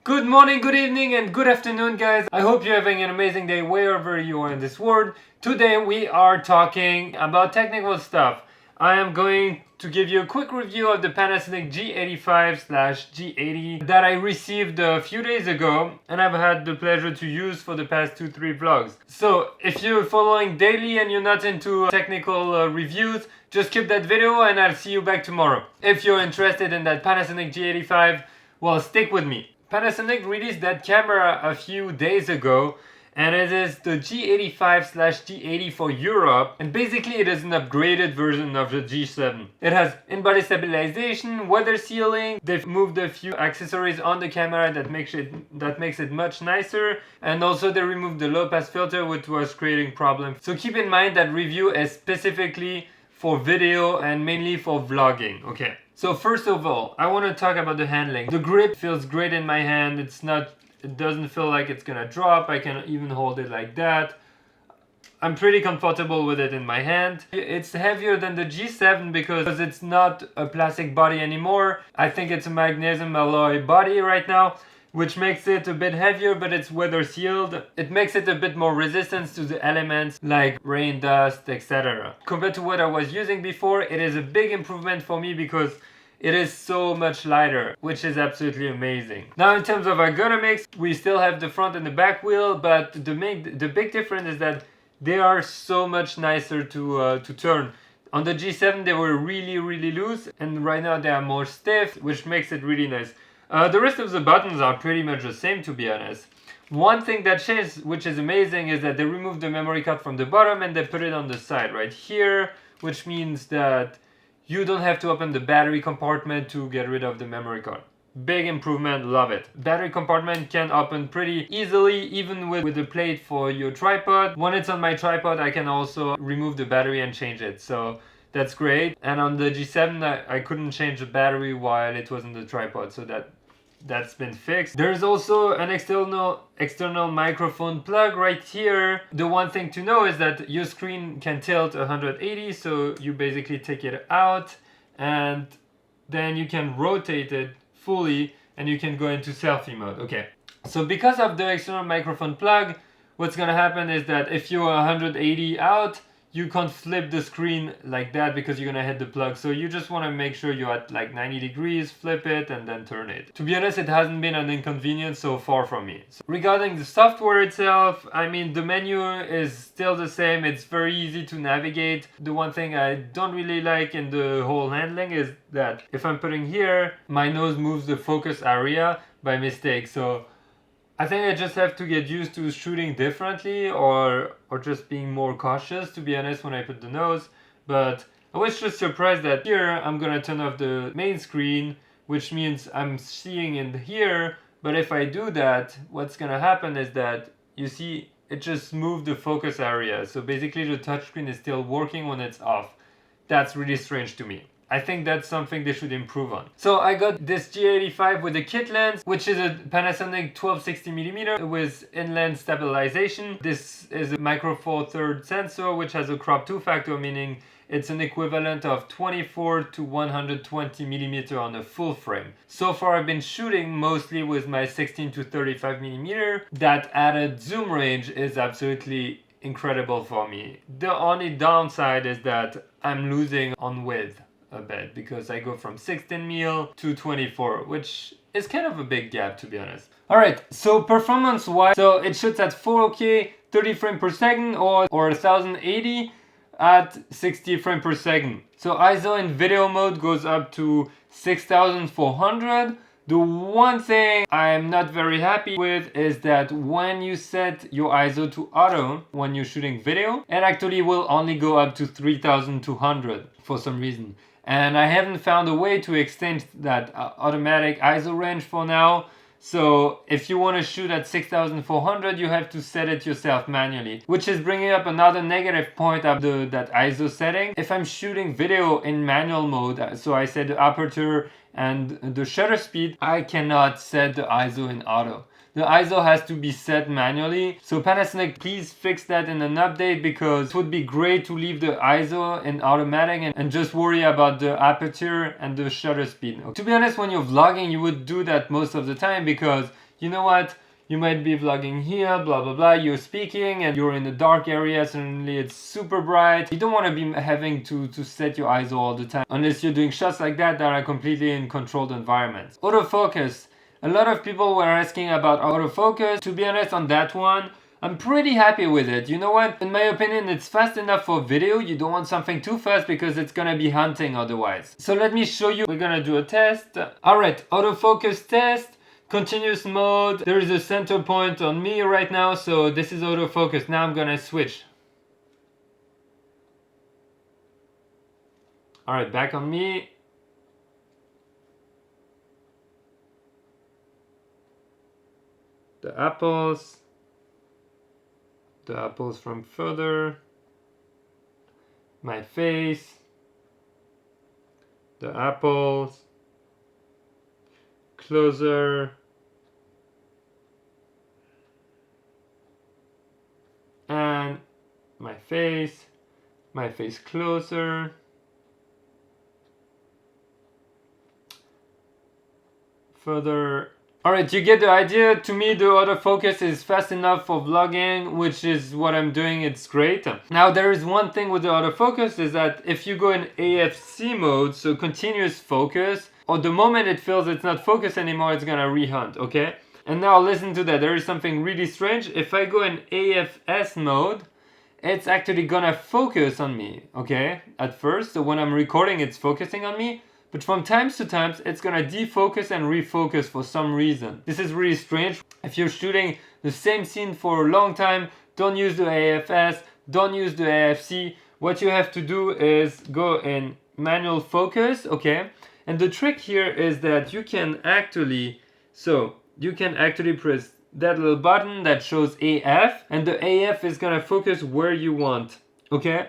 Good morning, good evening, and good afternoon, guys. I hope you're having an amazing day wherever you are in this world. Today we are talking about technical stuff. I am going to give you a quick review of the Panasonic G85/G80 that I received a few days ago and I've had the pleasure to use for the past 2-3 vlogs. So if you're following daily and you're not into technical reviews, just skip that video and I'll see you back tomorrow. If you're interested in that Panasonic G85, well, stick with me. Panasonic released that camera a few days ago, and it is the G85/G80 for Europe, and basically it is an upgraded version of the G7. It has in-body stabilization, weather sealing, they've moved a few accessories on the camera that makes it much nicer, and also they removed the low pass filter which was creating problems. So keep in mind that review is specifically for video and mainly for vlogging. Okay. So first of all, I want to talk about the handling. The grip feels great in my hand. It doesn't feel like it's gonna drop. I can even hold it like that. I'm pretty comfortable with it in my hand. It's heavier than the G7 because it's not a plastic body anymore. I think it's a magnesium alloy body right now, which makes it a bit heavier, but it's weather sealed. It makes it a bit more resistant to the elements like rain, dust, etc. Compared to what I was using before, it is a big improvement for me because it is so much lighter, which is absolutely amazing. Now in terms of ergonomics, we still have the front and the back wheel, but the big difference is that they are so much nicer to turn. On the G7 they were really loose, and right now they are more stiff, which makes it really nice. The rest of the buttons are pretty much the same, to be honest. One thing that changed, which is amazing, is that they removed the memory card from the bottom and they put it on the side right here, which means that you don't have to open the battery compartment to get rid of the memory card. Big improvement, love it. Battery compartment can open pretty easily, even with the plate for your tripod. When it's on my tripod, I can also remove the battery and change it. So that's great. And on the G7, I couldn't change the battery while it was on the tripod, so that's been fixed. There's also an external microphone plug right here. The one thing to know is that your screen can tilt 180, so you basically take it out and then you can rotate it fully and you can go into selfie mode. Okay, so because of the external microphone plug, what's gonna happen is that if you're 180 out, you can't flip the screen like that because you're gonna hit the plug. So you just want to make sure you're at like 90 degrees, flip it and then turn it. To be honest, it hasn't been an inconvenience so far for me. So regarding the software itself, I mean, the menu is still the same. It's very easy to navigate. The one thing I don't really like in the whole handling is that if I'm putting here, my nose moves the focus area by mistake. So I think I just have to get used to shooting differently or just being more cautious, to be honest, when I put the nose. But I was just surprised that here I'm gonna turn off the main screen, which means I'm seeing in here. But if I do that, what's gonna happen is that, you see, it just moved the focus area. So basically the touchscreen is still working when it's off. That's really strange to me. I think that's something they should improve on. So I got this G85 with a kit lens, which is a Panasonic 1260mm with inland stabilization. This is a micro four third sensor, which has a crop 2 factor, meaning it's an equivalent of 24 to 120mm on a full frame. So far I've been shooting mostly with my 16 to 35mm. That added zoom range is absolutely incredible for me. The only downside is that I'm losing on width a bit because I go from 16mm to 24, which is kind of a big gap, to be honest. Alright, so performance wise, so it shoots at 4K 30 frames per second or 1080 at 60 frames per second. So ISO in video mode goes up to 6400. The one thing I'm not very happy with is that when you set your ISO to auto when you're shooting video, it actually will only go up to 3200 for some reason. And I haven't found a way to extend that automatic ISO range for now. So if you want to shoot at 6400, you have to set it yourself manually, which is bringing up another negative point of that ISO setting. If I'm shooting video in manual mode, so I set the aperture and the shutter speed, I cannot set the ISO in auto. The ISO has to be set manually. So Panasonic, please fix that in an update, because it would be great to leave the ISO in automatic and just worry about the aperture and the shutter speed. To be honest, when you're vlogging, you would do that most of the time because you know what, you might be vlogging here, blah blah blah, you're speaking and you're in a dark area, suddenly it's super bright. You don't want to be having to set your ISO all the time, unless you're doing shots like that are completely in controlled environments. Autofocus. A lot of people were asking about autofocus. To be honest, on that one, I'm pretty happy with it. You know what? In my opinion, it's fast enough for video. You don't want something too fast because it's gonna be hunting otherwise. So let me show you. We're gonna do a test. Alright, autofocus test. Continuous mode. There is a center point on me right now, so this is autofocus. Now I'm gonna switch. Alright, back on me. The apples from further, my face, the apples, closer, and my face closer, further. Alright, you get the idea. To me, the autofocus is fast enough for vlogging, which is what I'm doing. It's great. Now, there is one thing with the autofocus is that if you go in AFC mode, so continuous focus, or the moment it feels it's not focused anymore, it's gonna rehunt, okay? And now listen to that. There is something really strange. If I go in AFS mode, it's actually gonna focus on me, okay? At first, so when I'm recording, it's focusing on me. But from times to times, it's gonna defocus and refocus for some reason. This is really strange. If you're shooting the same scene for a long time, don't use the AFS, don't use the AFC. What you have to do is go in manual focus, okay? And the trick here is that you can actually press that little button that shows AF, and the AF is gonna focus where you want, okay?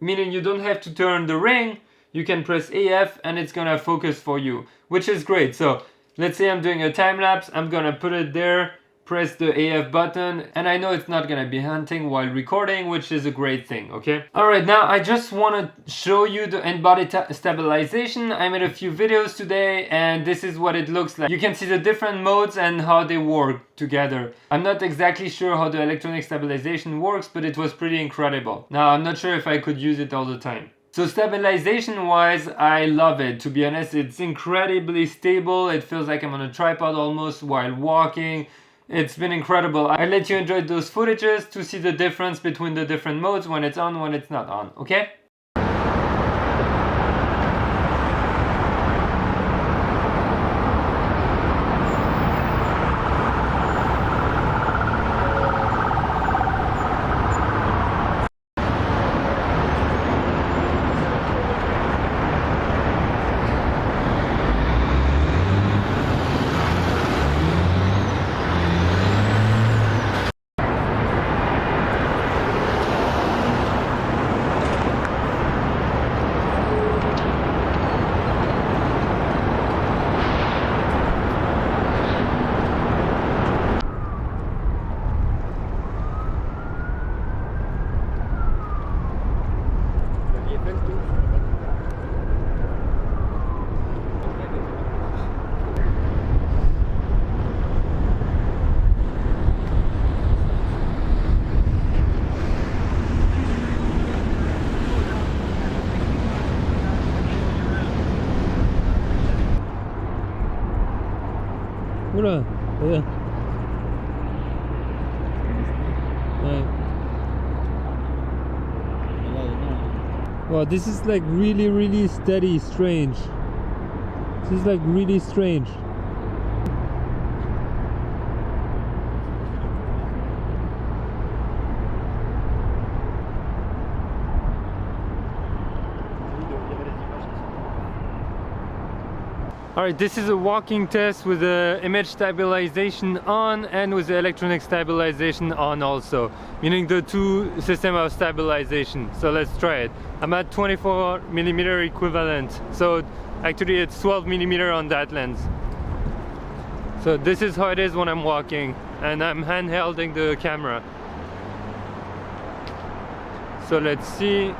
Meaning you don't have to turn the ring. You can press AF and it's gonna focus for you, which is great. So let's say I'm doing a time lapse, I'm gonna put it there, press the AF button, and I know it's not gonna be hunting while recording, which is a great thing, okay? Alright, now I just wanna show you the in-body stabilization. I made a few videos today and this is what it looks like. You can see the different modes and how they work together. I'm not exactly sure how the electronic stabilization works, but it was pretty incredible. Now I'm not sure if I could use it all the time. So stabilization wise, I love it. To be honest, it's incredibly stable. It feels like I'm on a tripod almost while walking. It's been incredible. I'll let you enjoy those footages to see the difference between the different modes, when it's on, when it's not on, okay? Oula, regarde. Ouais. Wow, this is like really steady, strange. This is like really strange. Alright, this is a walking test with the image stabilization on and with the electronic stabilization on also, meaning the two systems of stabilization. So let's try it. I'm at 24mm equivalent, so actually it's 12mm on that lens. So this is how it is when I'm walking and I'm handhelding the camera. So let's see.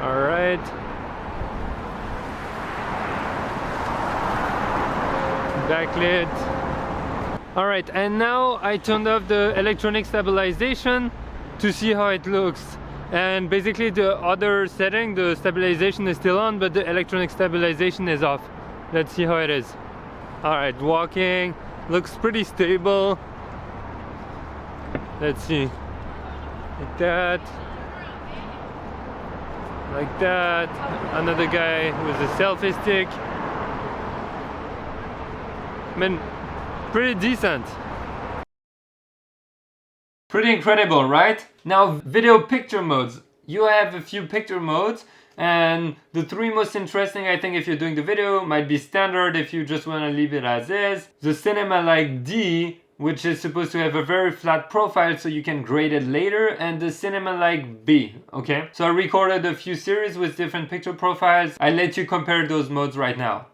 Alright. Backlit. Alright, and now I turned off the electronic stabilization to see how it looks. And basically the other setting, the stabilization is still on, but the electronic stabilization is off. Let's see how it is. Alright, walking, looks pretty stable. Let's see. Like that. Like that. Another guy with a selfie stick. I mean, pretty decent. Pretty incredible, right? Now, video picture modes. You have a few picture modes, and the three most interesting, I think, if you're doing the video, might be standard if you just want to leave it as is. The cinema like D, which is supposed to have a very flat profile so you can grade it later, and the cinema like B, okay? So I recorded a few series with different picture profiles. I'll let you compare those modes right now.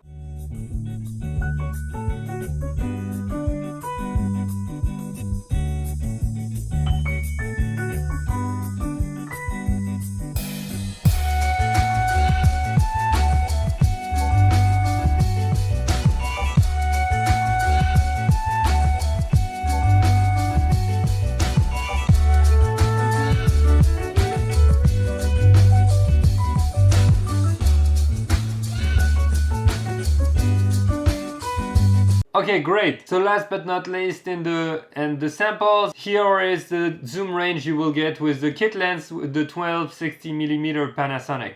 Okay, great. So last but not least in the samples, here is the zoom range you will get with the kit lens with the 12-60mm Panasonic.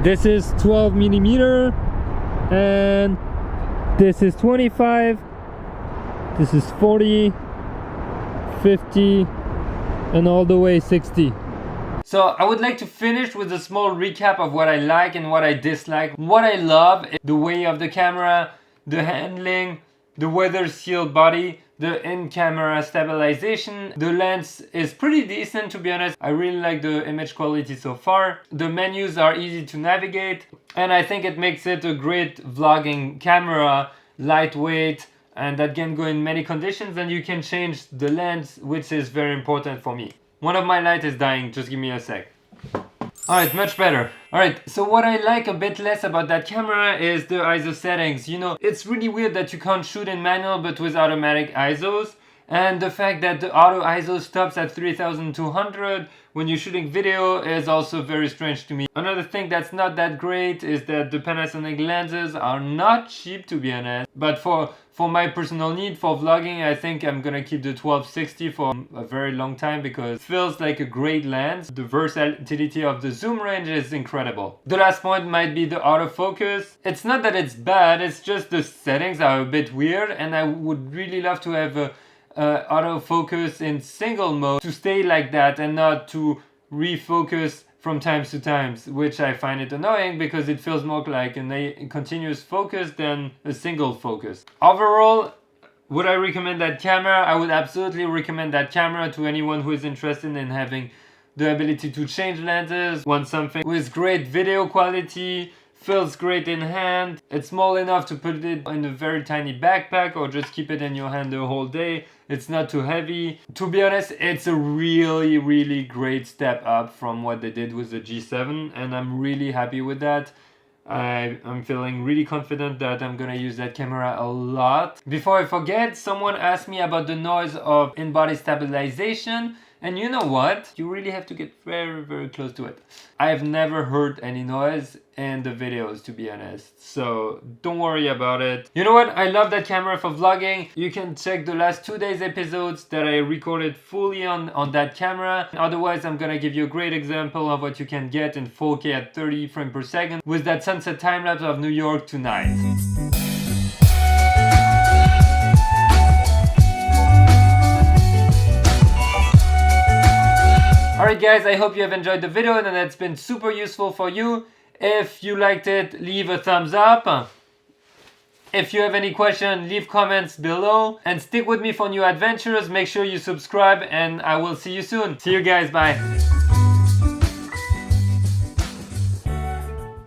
This is 12mm and this is 25, this is 40, 50 and all the way 60. So I would like to finish with a small recap of what I like and what I dislike. What I love is the way of the camera, the handling, the weather sealed body, the in-camera stabilization. The lens is pretty decent, to be honest. I really like the image quality so far. The menus are easy to navigate, and I think it makes it a great vlogging camera, lightweight, and that can go in many conditions, and you can change the lens, which is very important for me. One of my lights is dying, just give me a sec. Alright, much better. Alright, so what I like a bit less about that camera is the ISO settings. You know, it's really weird that you can't shoot in manual but with automatic ISOs. And the fact that the auto ISO stops at 3200 when you're shooting video is also very strange to me. Another thing that's not that great is that the Panasonic lenses are not cheap, to be honest. But for my personal need for vlogging, I think I'm gonna keep the 1260 for a very long time because it feels like a great lens. The versatility of the zoom range is incredible. The last point might be the autofocus. It's not that it's bad, it's just the settings are a bit weird, and I would really love to have a autofocus in single mode to stay like that and not to refocus from times to times, which I find it annoying because it feels more like a continuous focus than a single focus. Overall, would I recommend that camera? I would absolutely recommend that camera to anyone who is interested in having the ability to change lenses, want something with great video quality, feels great in hand, it's small enough to put it in a very tiny backpack or just keep it in your hand the whole day. It's not too heavy. To be honest, it's a really great step up from what they did with the G7, and I'm really happy with that. I'm feeling really confident that I'm gonna use that camera a lot. Before I forget, someone asked me about the noise of in-body stabilization. And you know what? You really have to get very close to it. I have never heard any noise in the videos, to be honest. So don't worry about it. You know what? I love that camera for vlogging. You can check the last 2 days episodes that I recorded fully on that camera. Otherwise, I'm gonna give you a great example of what you can get in 4K at 30 frames per second with that sunset time lapse of New York tonight. Alright guys, I hope you have enjoyed the video and that it's been super useful for you. If you liked it, leave a thumbs up. If you have any questions, leave comments below. And stick with me for new adventures. Make sure you subscribe and I will see you soon. See you guys, bye.